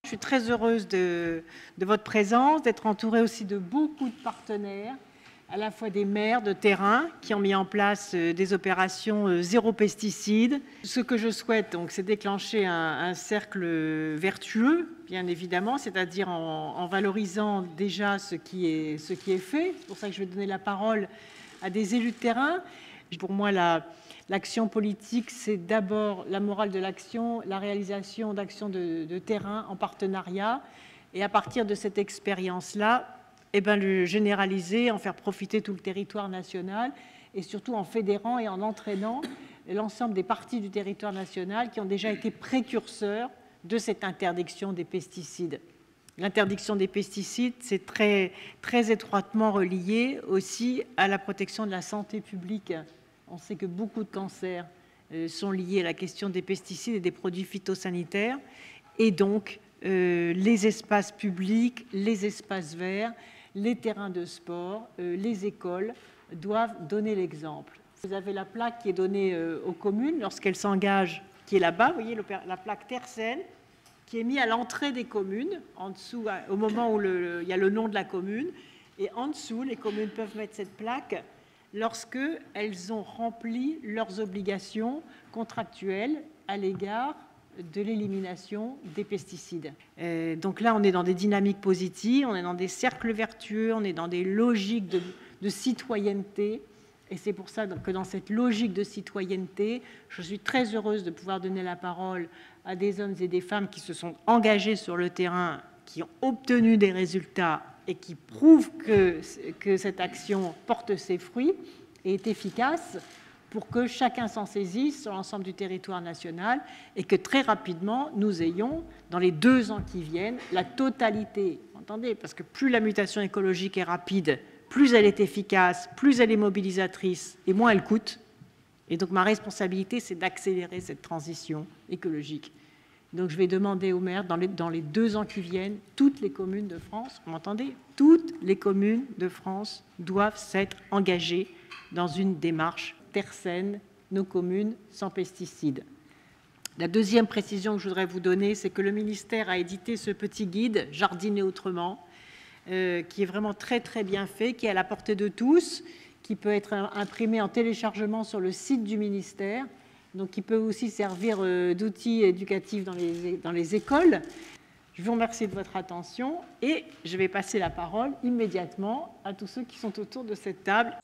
Je suis très heureuse de votre présence, d'être entourée aussi de beaucoup de partenaires, à la fois des maires de terrain qui ont mis en place des opérations zéro pesticide. Ce que je souhaite, donc, c'est déclencher un cercle vertueux, bien évidemment, c'est-à-dire en valorisant déjà ce qui est fait. C'est pour ça que je vais donner la parole à des élus de terrain. Pour moi, l'action politique, c'est d'abord la morale de l'action, la réalisation d'actions de terrain en partenariat. Et à partir de cette expérience-là, le généraliser, en faire profiter tout le territoire national et surtout en fédérant et en entraînant l'ensemble des parties du territoire national qui ont déjà été précurseurs de cette interdiction des pesticides. L'interdiction des pesticides, c'est très, très étroitement relié aussi à la protection de la santé publique. On sait que beaucoup de cancers sont liés à la question des pesticides et des produits phytosanitaires. Et donc, les espaces publics, les espaces verts, les terrains de sport, les écoles doivent donner l'exemple. Vous avez la plaque qui est donnée aux communes lorsqu'elles s'engagent, qui est là-bas, vous voyez la plaque Terre saine, qui est mise à l'entrée des communes, en dessous, au moment où il y a le nom de la commune. Et en dessous, les communes peuvent mettre cette plaque lorsqu'elles ont rempli leurs obligations contractuelles à l'égard de l'élimination des pesticides. Donc là, on est dans des dynamiques positives, on est dans des cercles vertueux, on est dans des logiques de citoyenneté. Et c'est pour ça que dans cette logique de citoyenneté, je suis très heureuse de pouvoir donner la parole à des hommes et des femmes qui se sont engagés sur le terrain, qui ont obtenu des résultats et qui prouvent que cette action porte ses fruits et est efficace, pour que chacun s'en saisisse sur l'ensemble du territoire national et que très rapidement, nous ayons, dans les 2 ans qui viennent, la totalité. Entendez, parce que plus la mutation écologique est rapide, plus elle est efficace, plus elle est mobilisatrice et moins elle coûte. Et donc ma responsabilité, c'est d'accélérer cette transition écologique. Donc je vais demander aux maires, dans les 2 ans qui viennent, toutes les communes de France, vous m'entendez ? Toutes les communes de France doivent s'être engagées dans une démarche Terre saine, nos communes sans pesticides. La deuxième précision que je voudrais vous donner, c'est que le ministère a édité ce petit guide « Jardiner autrement », qui est vraiment très très bien fait, qui est à la portée de tous, qui peut être imprimé en téléchargement sur le site du ministère, donc qui peut aussi servir d'outil éducatif dans les écoles. Je vous remercie de votre attention et je vais passer la parole immédiatement à tous ceux qui sont autour de cette table.